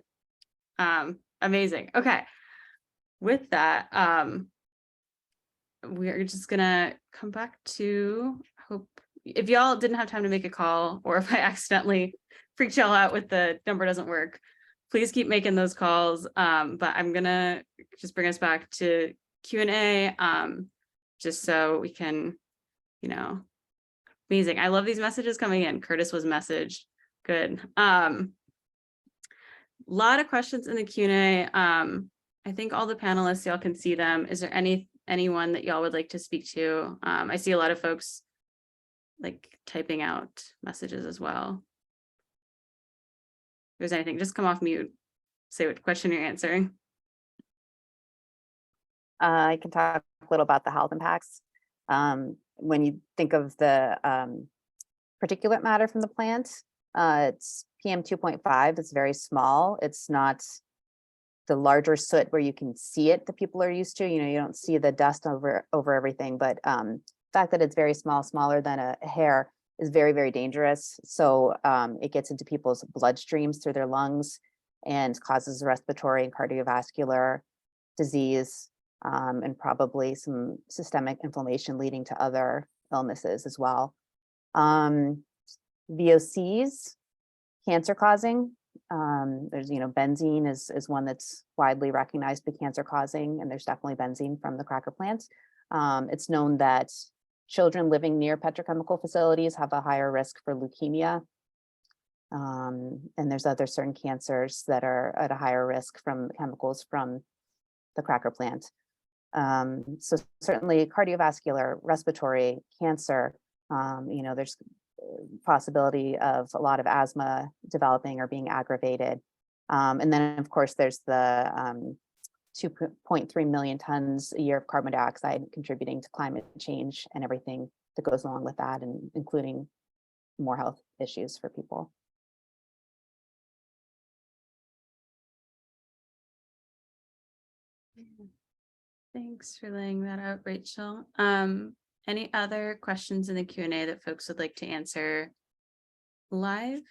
Amazing. Okay. With that, we're just gonna come back to hope if y'all didn't have time to make a call, or if I accidentally freaked y'all out with the number doesn't work, please keep making those calls. But I'm gonna just bring us back to Q&A, just so we can, amazing. I love these messages coming in. Curtis was messaged. Good. Lot of questions in the Q&A. I think all the panelists, y'all can see them. Is there anyone that y'all would like to speak to? I see a lot of folks like typing out messages as well. If there's anything, just come off mute, say what question you're answering. I can talk a little about the health impacts. When you think of the particulate matter from the plant, it's PM 2.5. It's very small. It's not the larger soot where you can see it that people are used to. You know, you don't see the dust over everything, but the fact that it's very small, smaller than a hair, is very, very dangerous. So it gets into people's bloodstreams through their lungs and causes respiratory and cardiovascular disease, and probably some systemic inflammation leading to other illnesses as well. VOCs, cancer causing. There's, benzene is one that's widely recognized to be cancer causing, and there's definitely benzene from the cracker plants. It's known that children living near petrochemical facilities have a higher risk for leukemia. And there's other certain cancers that are at a higher risk from chemicals from the cracker plant. So certainly cardiovascular, respiratory, cancer, there's possibility of a lot of asthma developing or being aggravated. And then of course there's the 2.3 million tons a year of carbon dioxide contributing to climate change and everything that goes along with that, and including more health issues for people. Thanks for laying that out, Rachel. Any other questions in the Q&A that folks would like to answer live?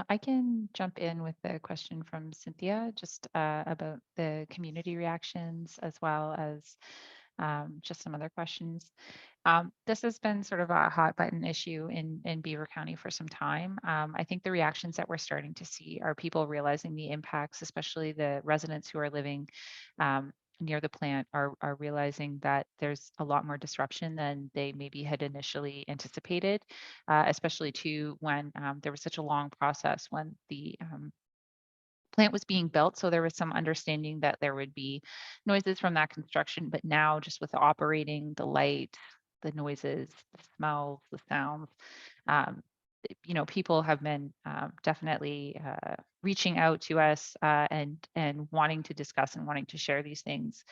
I can jump in with a question from Cynthia, just about the community reactions, as well as just some other questions. This has been sort of a hot button issue in Beaver County for some time. I think the reactions that we're starting to see are people realizing the impacts, especially the residents who are living near the plant are realizing that there's a lot more disruption than they maybe had initially anticipated, especially too when there was such a long process when the plant was being built. So there was some understanding that there would be noises from that construction, but now just with the operating, the light, the noises, the smells, the sounds, people have been definitely reaching out to us and wanting to discuss and wanting to share these things.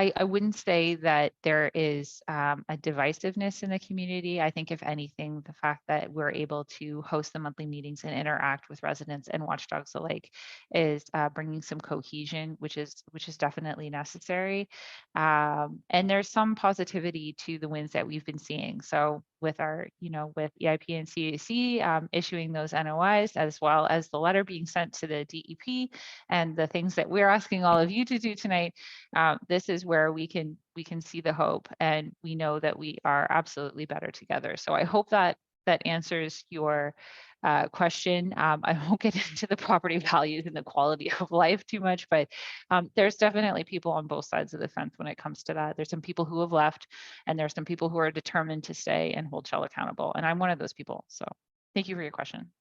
I wouldn't say that there is a divisiveness in the community. I think if anything, the fact that we're able to host the monthly meetings and interact with residents and watchdogs alike is bringing some cohesion, which is definitely necessary. And there's some positivity to the wins that we've been seeing. So with our, with EIP and CAC issuing those NOIs, as well as the letter being sent to the DEP and the things that we're asking all of you to do tonight, this is where we can see the hope, and we know that we are absolutely better together. So I hope that answers your question. I won't get into the property values and the quality of life too much, but there's definitely people on both sides of the fence when it comes to that. There's some people who have left, and there's some people who are determined to stay and hold Shell accountable. And I'm one of those people. So thank you for your question.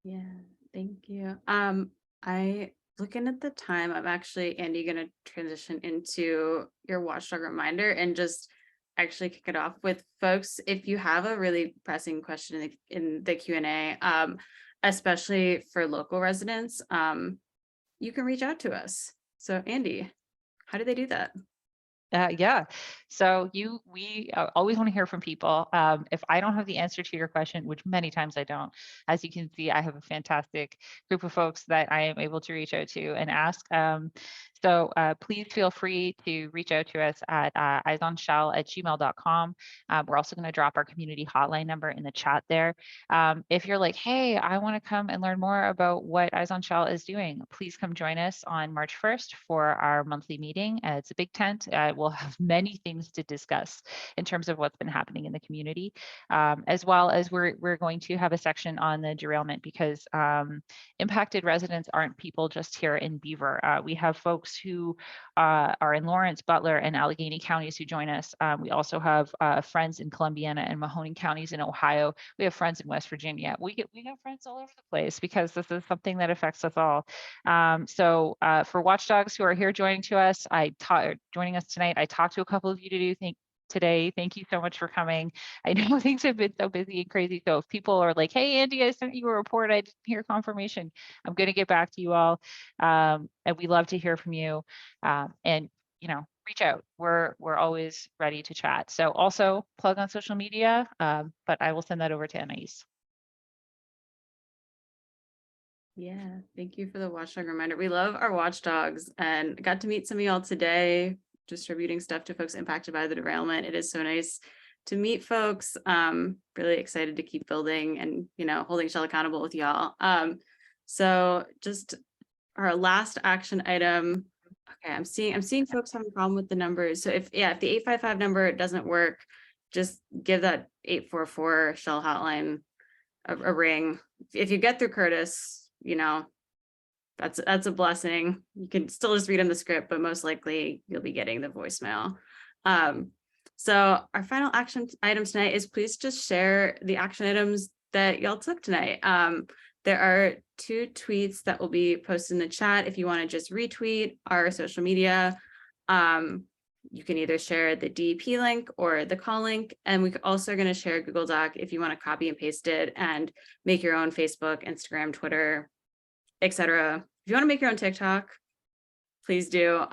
Yeah, thank you. Looking at the time, I'm actually, Andy, going to transition into your watchdog reminder and just actually kick it off with folks. If you have a really pressing question in the Q&A, especially for local residents, you can reach out to us. So Andy, how do they do that? Yeah. So we always want to hear from people. If I don't have the answer to your question, which many times I don't, as you can see, I have a fantastic group of folks that I am able to reach out to and ask. So please feel free to reach out to us at eyesonshell@gmail.com. We're also going to drop our community hotline number in the chat there. If you're like, hey, I want to come and learn more about what Eyes on Shell is doing, please come join us on March 1st for our monthly meeting. It's a big tent. we'll have many things to discuss in terms of what's been happening in the community, as well as we're going to have a section on the derailment, because impacted residents aren't people just here in Beaver. We have folks who are in Lawrence, Butler, and Allegheny counties who join us. We also have friends in Columbiana and Mahoning counties in Ohio. We have friends in West Virginia. We have friends all over the place, because this is something that affects us all. So for watchdogs who are here joining us tonight, I talked to a couple of you today. Thank you so much for coming. I know things have been so busy and crazy. So if people are like, hey, Andy, I sent you a report, I didn't hear confirmation, I'm going to get back to you all. And we love to hear from you. And, reach out. We're always ready to chat. So also plug on social media, but I will send that over to Anais. Yeah, thank you for the watchdog reminder. We love our watchdogs, and got to meet some of y'all today, distributing stuff to folks impacted by the derailment. It is so nice to meet folks. Really excited to keep building and, holding Shell accountable with y'all. So just our last action item. Okay, I'm seeing folks having a problem with the numbers. So if the 855 number doesn't work, just give that 844 Shell hotline a ring. If you get through Curtis, that's a blessing. You can still just read in the script, but most likely you'll be getting the voicemail. So our final action item tonight is, please just share the action items that y'all took tonight. There are 2 tweets that will be posted in the chat. If you want to just retweet our social media, you can either share the DEP link or the call link. And we also are going to share a Google Doc if you want to copy and paste it and make your own Facebook, Instagram, Twitter, etc. If you want to make your own TikTok, please do.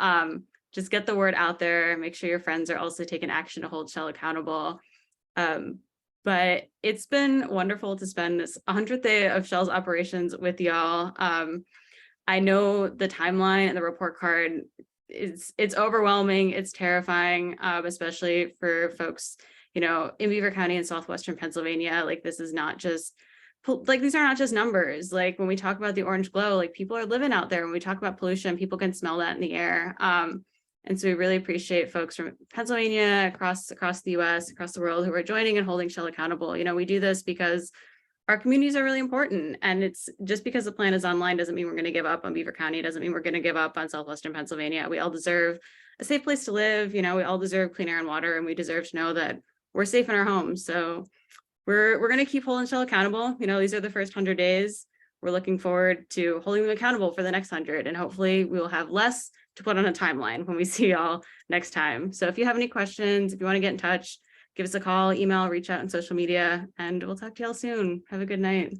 Just get the word out there. Make sure your friends are also taking action to hold Shell accountable. But it's been wonderful to spend this 100th day of Shell's operations with y'all. I know the timeline and the report card, it's overwhelming, it's terrifying, especially for folks, in Beaver County and southwestern Pennsylvania. Like, this is not just, these are not just numbers. Like, when we talk about the orange glow, like, people are living out there. When we talk about pollution, people can smell that in the air. And so we really appreciate folks from Pennsylvania, across the US, across the world, who are joining and holding Shell accountable. We do this because our communities are really important. And it's just because the plan is online doesn't mean we're going to give up on Beaver County. Doesn't mean we're going to give up on southwestern Pennsylvania. We all deserve a safe place to live. We all deserve clean air and water, and we deserve to know that we're safe in our homes. So we're going to keep holding Shell accountable. These are the first 100 days. We're looking forward to holding them accountable for the next 100. And hopefully we will have less to put on a timeline when we see y'all next time. So if you have any questions, if you want to get in touch, give us a call, email, reach out on social media, and we'll talk to y'all soon. Have a good night.